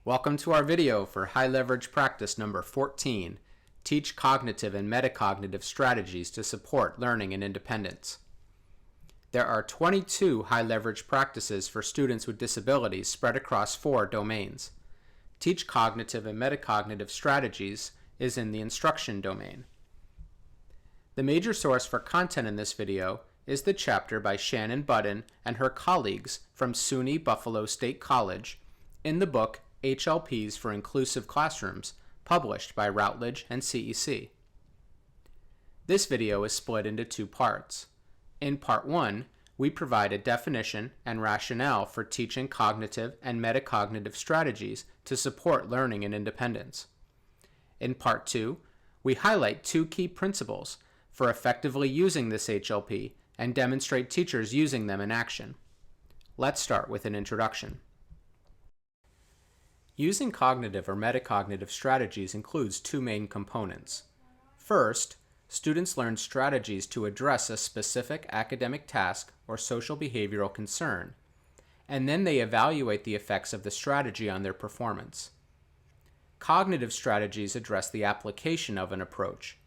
Welcome to our video for High Leverage Practice number 14, Teach Cognitive and Metacognitive Strategies to Support Learning and Independence. There are 22 high leverage practices for students with disabilities spread across 4 domains. Teach Cognitive and Metacognitive Strategies is in the instruction domain. The major source for content in this video is the chapter by Shannon Budden and her colleagues from SUNY Buffalo State College in the book HLPs for Inclusive Classrooms, published by Routledge and CEC. This video is split into 2 parts. In Part 1, we provide a definition and rationale for teaching cognitive and metacognitive strategies to support learning and independence. In Part 2, we highlight 2 key principles for effectively using this HLP and demonstrate teachers using them in action. Let's start with an introduction. Using cognitive or metacognitive strategies includes 2 main components. First, students learn strategies to address a specific academic task or social behavioral concern, and then they evaluate the effects of the strategy on their performance. Cognitive strategies address the application of an approach,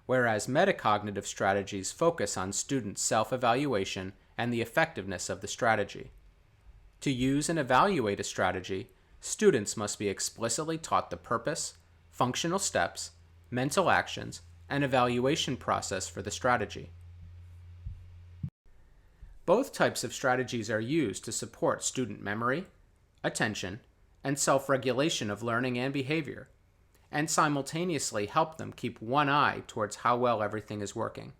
whereas metacognitive strategies focus on students' self-evaluation and the effectiveness of the strategy. To use and evaluate a strategy, students must be explicitly taught the purpose, functional steps, mental actions, and evaluation process for the strategy. Both types of strategies are used to support student memory, attention, and self-regulation of learning and behavior, and simultaneously help them keep one eye towards how well everything is working.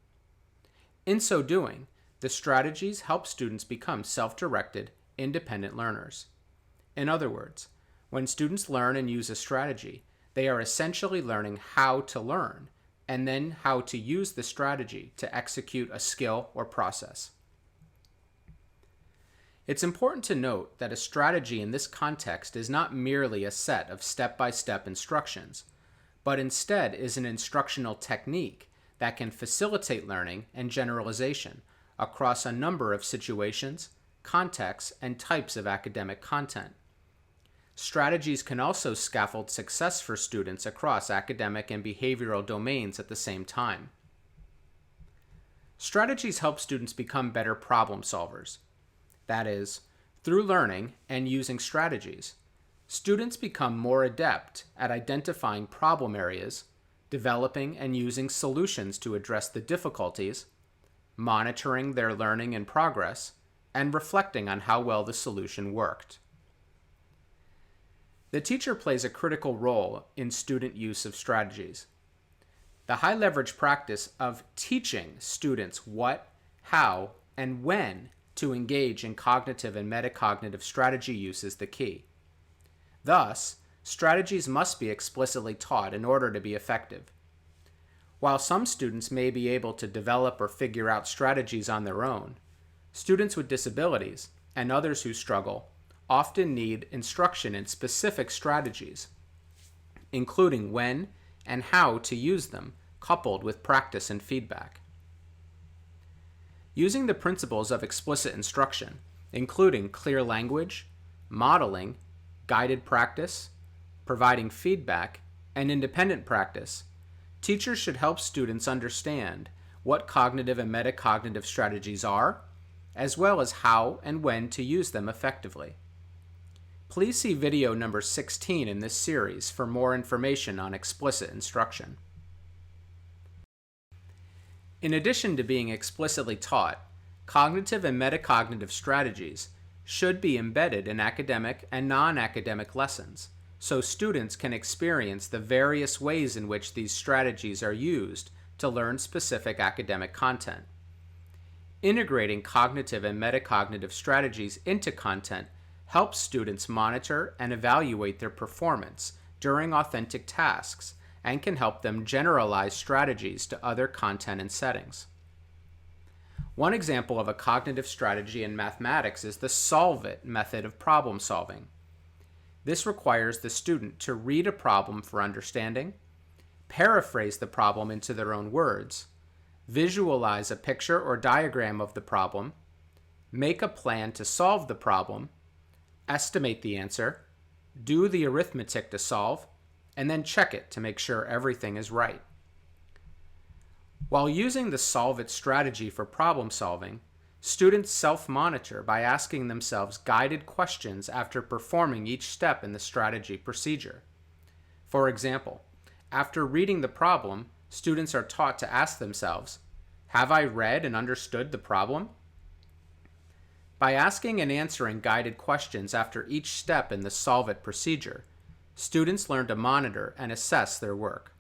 In so doing, the strategies help students become self-directed, independent learners. In other words, when students learn and use a strategy, they are essentially learning how to learn, and then how to use the strategy to execute a skill or process. It's important to note that a strategy in this context is not merely a set of step-by-step instructions, but instead is an instructional technique that can facilitate learning and generalization across a number of situations, contexts, and types of academic content. Strategies can also scaffold success for students across academic and behavioral domains at the same time. Strategies help students become better problem solvers. That is, through learning and using strategies, students become more adept at identifying problem areas, developing and using solutions to address the difficulties, monitoring their learning and progress, and reflecting on how well the solution worked. The teacher plays a critical role in student use of strategies. The high leverage practice of teaching students what, how, and when to engage in cognitive and metacognitive strategy use is the key. Thus, strategies must be explicitly taught in order to be effective. While some students may be able to develop or figure out strategies on their own, students with disabilities and others who struggle often need instruction in specific strategies, including when and how to use them, coupled with practice and feedback. Using the principles of explicit instruction, including clear language, modeling, guided practice, providing feedback, and independent practice, teachers should help students understand what cognitive and metacognitive strategies are, as well as how and when to use them effectively. Please see video number 16 in this series for more information on explicit instruction. In addition to being explicitly taught, cognitive and metacognitive strategies should be embedded in academic and non-academic lessons, so students can experience the various ways in which these strategies are used to learn specific academic content. Integrating cognitive and metacognitive strategies into content helps students monitor and evaluate their performance during authentic tasks and can help them generalize strategies to other content and settings. One example of a cognitive strategy in mathematics is the solve it method of problem solving. This requires the student to read a problem for understanding, paraphrase the problem into their own words, visualize a picture or diagram of the problem, make a plan to solve the problem, estimate the answer, do the arithmetic to solve, and then check it to make sure everything is right. While using the solve it strategy for problem solving, students self-monitor by asking themselves guided questions after performing each step in the strategy procedure. For example, after reading the problem, students are taught to ask themselves, "Have I read and understood the problem?" By asking and answering guided questions after each step in the solve it procedure, students learn to monitor and assess their work.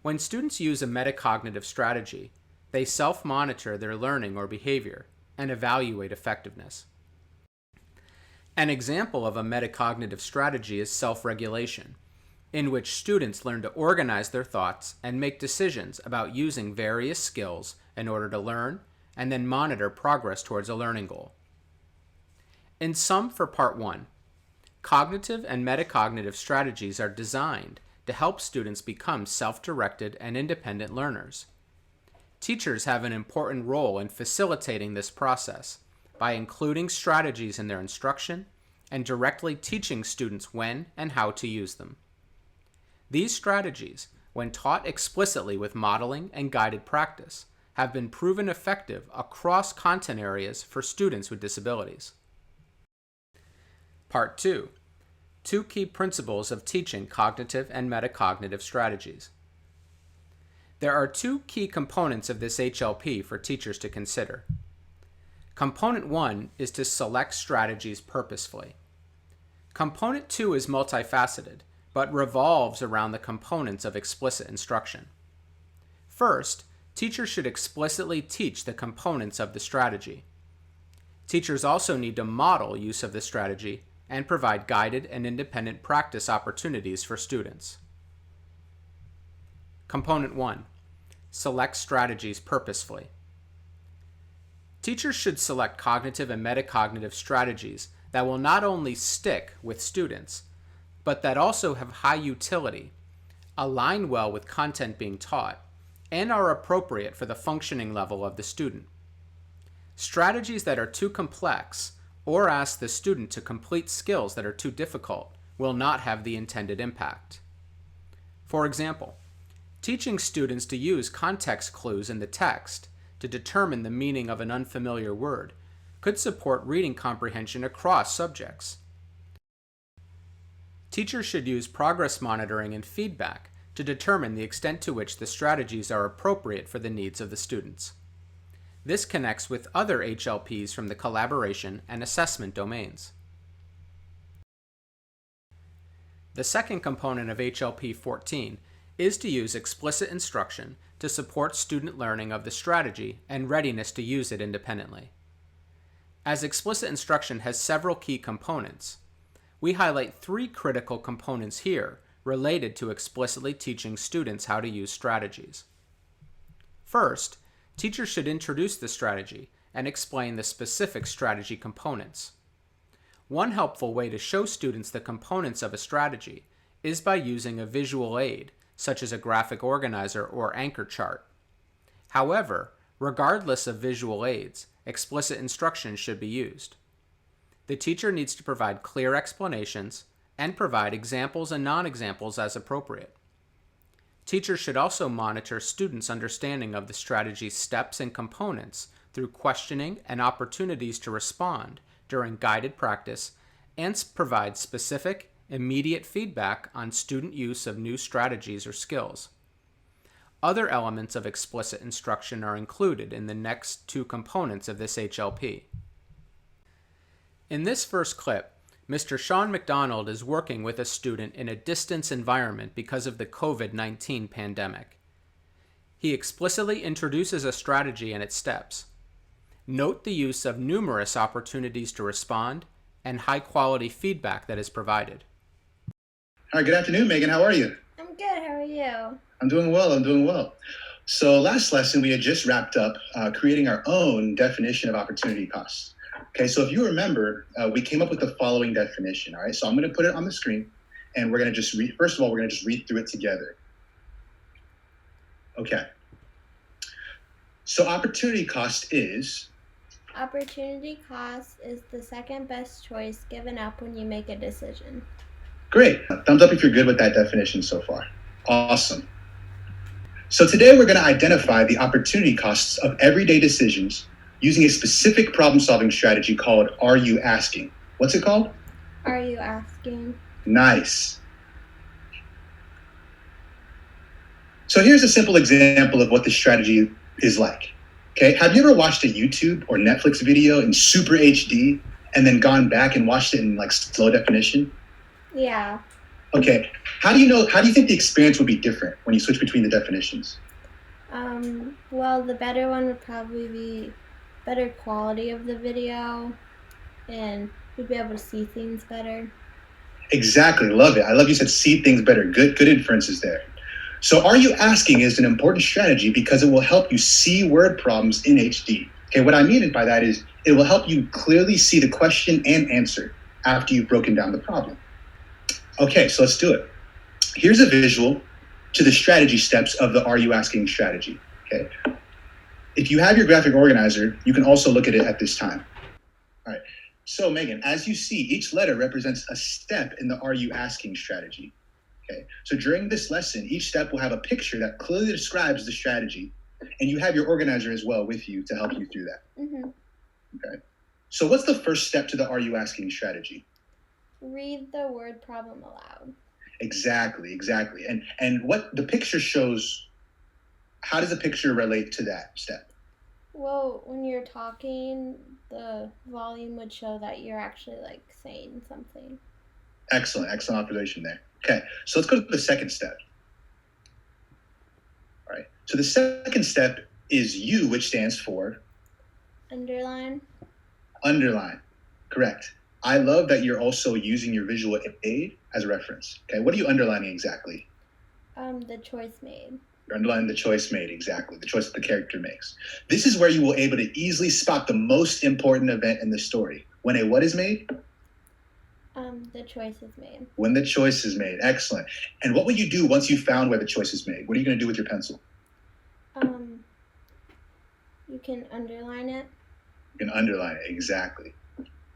When students use a metacognitive strategy, they self-monitor their learning or behavior and evaluate effectiveness. An example of a metacognitive strategy is self-regulation, in which students learn to organize their thoughts and make decisions about using various skills in order to learn and then monitor progress towards a learning goal. In sum, for Part 1, cognitive and metacognitive strategies are designed to help students become self-directed and independent learners. Teachers have an important role in facilitating this process by including strategies in their instruction and directly teaching students when and how to use them. These strategies, when taught explicitly with modeling and guided practice, have been proven effective across content areas for students with disabilities. Part 2. Two key principles of teaching cognitive and metacognitive strategies. There are two key components of this HLP for teachers to consider. Component 1 is to select strategies purposefully. Component 2 is multifaceted, but revolves around the components of explicit instruction. First, teachers should explicitly teach the components of the strategy. Teachers also need to model use of the strategy and provide guided and independent practice opportunities for students. Component 1. Select strategies purposefully. Teachers should select cognitive and metacognitive strategies that will not only stick with students, but that also have high utility, align well with content being taught, and are appropriate for the functioning level of the student. Strategies that are too complex or ask the student to complete skills that are too difficult will not have the intended impact. For example, teaching students to use context clues in the text to determine the meaning of an unfamiliar word could support reading comprehension across subjects. Teachers should use progress monitoring and feedback to determine the extent to which the strategies are appropriate for the needs of the students. This connects with other HLPs from the collaboration and assessment domains. The second component of HLP 14 is to use explicit instruction to support student learning of the strategy and readiness to use it independently. As explicit instruction has several key components, we highlight three critical components here related to explicitly teaching students how to use strategies. First, teachers should introduce the strategy and explain the specific strategy components. One helpful way to show students the components of a strategy is by using a visual aid, such as a graphic organizer or anchor chart. However, regardless of visual aids, explicit instruction should be used. The teacher needs to provide clear explanations and provide examples and non-examples as appropriate. Teachers should also monitor students' understanding of the strategy's steps and components through questioning and opportunities to respond during guided practice and provide specific, immediate feedback on student use of new strategies or skills. Other elements of explicit instruction are included in the next two components of this HLP. In this first clip, Mr. Sean McDonald is working with a student in a distance environment because of the COVID-19 pandemic. He explicitly introduces a strategy and its steps. Note the use of numerous opportunities to respond and high-quality feedback that is provided. Hi, good afternoon, Megan. How are you? I'm good. How are you? I'm doing well. So last lesson, we had just wrapped up creating our own definition of opportunity cost. Okay, so if you remember, we came up with the following definition, all right? So I'm going to put it on the screen, and we're going to just read, first of all, we're going to just read through it together. Okay. So opportunity cost is? Opportunity cost is the second best choice given up when you make a decision. Great. Thumbs up if you're good with that definition so far. Awesome. So today we're going to identify the opportunity costs of everyday decisions using a specific problem-solving strategy called Are You Asking? What's it called? Are you asking? Nice. So here's a simple example of what the strategy is like. Okay, have you ever watched a YouTube or Netflix video in super HD and then gone back and watched it in like slow definition? Yeah. Okay, how do you think the experience would be different when you switch between the definitions? Well, the better one would probably be better quality of the video, and we'd be able to see things better. Exactly, love it. I love you said see things better. Good inferences there. So Are You Asking is an important strategy because it will help you see word problems in HD. Okay, what I mean by that is it will help you clearly see the question and answer after you've broken down the problem. Okay, so let's do it. Here's a visual to the strategy steps of the Are You Asking strategy. Okay. If you have your graphic organizer, you can also look at it at this time. All right. So Megan, as you see, each letter represents a step in the Are You Asking strategy. Okay. So during this lesson, each step will have a picture that clearly describes the strategy, and you have your organizer as well with you to help you through that. Mm-hmm. Okay. So what's the first step to the Are You Asking strategy? Read the word problem aloud. Exactly. And what the picture shows, how does the picture relate to that step? Well, when you're talking, the volume would show that you're actually like saying something. Excellent observation there. Okay, so let's go to the second step. All right, so the second step is U, which stands for? Underline. Correct. I love that you're also using your visual aid as a reference. Okay, what are you underlining exactly? The choice made. You're underlining the choice made, exactly, the choice that the character makes. This is where you will be able to easily spot the most important event in the story. When a what is made? The choice is made. When the choice is made, excellent. And what will you do once you found where the choice is made? What are you going to do with your pencil? You can underline it. You can underline it, exactly.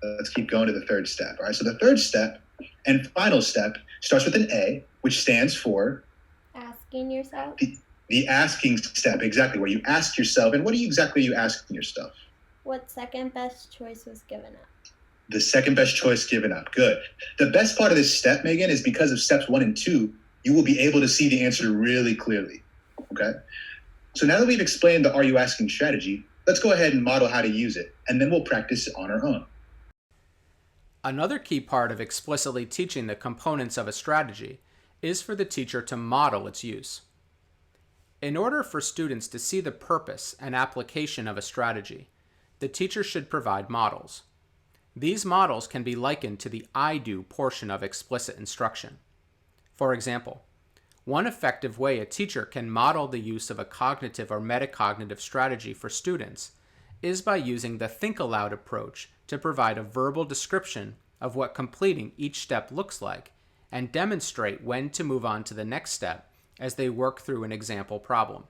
Let's keep going to the third step. All right, so the third step and final step starts with an A, which stands for? Asking yourself. The asking step, exactly, where you ask yourself, and what are you asking yourself? What second best choice was given up? The second best choice given up. Good. The best part of this step, Megan, is because of steps 1 and 2, you will be able to see the answer really clearly. Okay? So now that we've explained the Are You Asking strategy, let's go ahead and model how to use it, and then we'll practice it on our own. Another key part of explicitly teaching the components of a strategy is for the teacher to model its use. In order for students to see the purpose and application of a strategy, the teacher should provide models. These models can be likened to the I do portion of explicit instruction. For example, one effective way a teacher can model the use of a cognitive or metacognitive strategy for students is by using the think aloud approach to provide a verbal description of what completing each step looks like and demonstrate when to move on to the next step as they work through an example problem.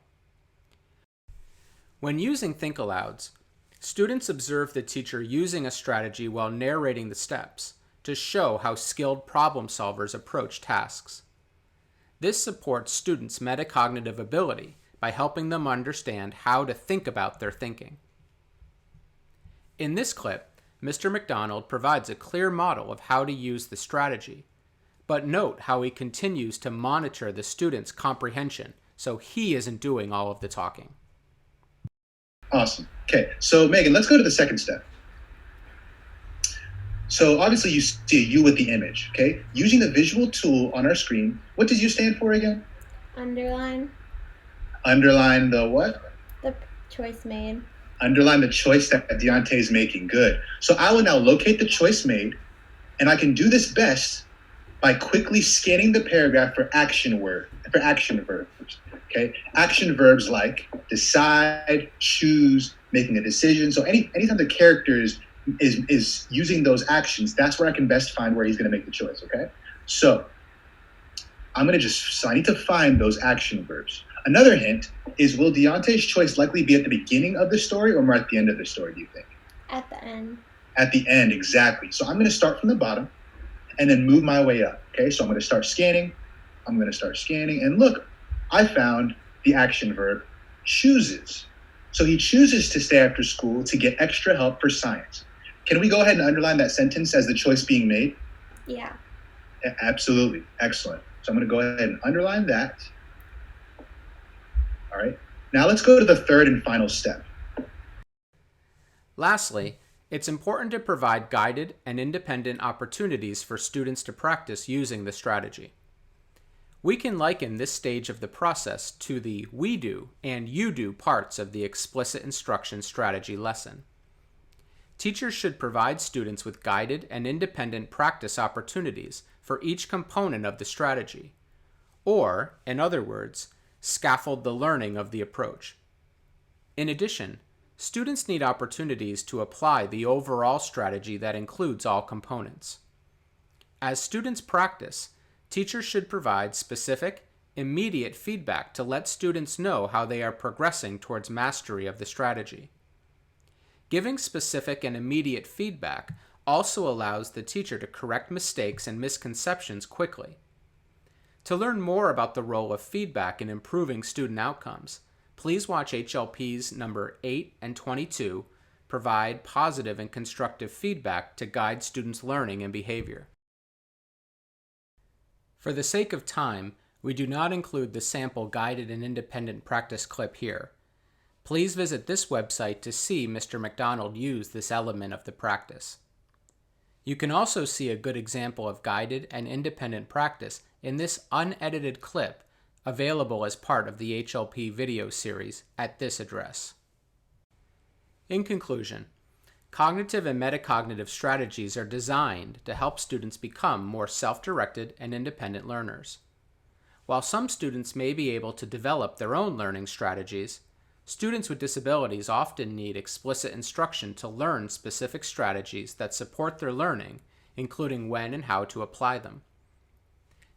When using think alouds, students observe the teacher using a strategy while narrating the steps to show how skilled problem solvers approach tasks. This supports students' metacognitive ability by helping them understand how to think about their thinking. In this clip, Mr. McDonald provides a clear model of how to use the strategy, but note how he continues to monitor the student's comprehension so he isn't doing all of the talking. Awesome. Okay, so Megan, let's go to the second step. So obviously you see a U with the image, okay? Using the visual tool on our screen, what does U stand for again? Underline. Underline the what? The choice made. Underline the choice that Deontay is making. Good. So I will now locate the choice made, and I can do this best by quickly scanning the paragraph for action verbs. Okay, action verbs like decide, choose, making a decision. So anytime the character is using those actions, that's where I can best find where he's going to make the choice. Okay, so I need to find those action verbs. Another hint is, will Deontay's choice likely be at the beginning of the story or more at the end of the story, do you think? At the end. At the end, exactly. So I'm going to start from the bottom and then move my way up. Okay, so I'm going to start scanning. And look, I found the action verb chooses. So he chooses to stay after school to get extra help for science. Can we go ahead and underline that sentence as the choice being made? Yeah. Absolutely. Excellent. So I'm going to go ahead and underline that. All right. Now let's go to the third and final step. Lastly, it's important to provide guided and independent opportunities for students to practice using the strategy. We can liken this stage of the process to the we do and you do parts of the explicit instruction strategy lesson. Teachers should provide students with guided and independent practice opportunities for each component of the strategy, or, in other words, scaffold the learning of the approach. In addition, students need opportunities to apply the overall strategy that includes all components. As students practice, teachers should provide specific, immediate feedback to let students know how they are progressing towards mastery of the strategy. Giving specific and immediate feedback also allows the teacher to correct mistakes and misconceptions quickly. To learn more about the role of feedback in improving student outcomes, please watch HLPs number 8 and 22, Provide Positive and Constructive Feedback to Guide Students' Learning and Behavior. For the sake of time, we do not include the sample guided and independent practice clip here. Please visit this website to see Mr. McDonald use this element of the practice. You can also see a good example of guided and independent practice in this unedited clip available as part of the HLP video series at this address. In conclusion, cognitive and metacognitive strategies are designed to help students become more self-directed and independent learners. While some students may be able to develop their own learning strategies, students with disabilities often need explicit instruction to learn specific strategies that support their learning, including when and how to apply them.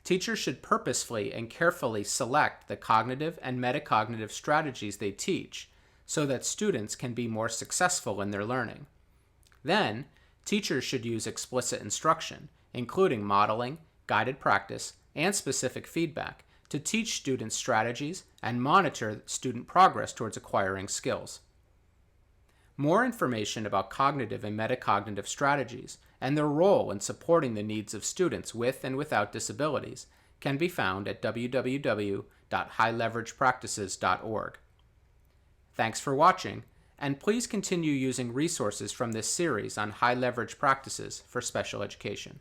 Teachers should purposefully and carefully select the cognitive and metacognitive strategies they teach so that students can be more successful in their learning. Then, teachers should use explicit instruction, including modeling, guided practice, and specific feedback, to teach students strategies and monitor student progress towards acquiring skills. More information about cognitive and metacognitive strategies and their role in supporting the needs of students with and without disabilities can be found at www.highleveragepractices.org. Thanks for watching, and please continue using resources from this series on high leverage practices for special education.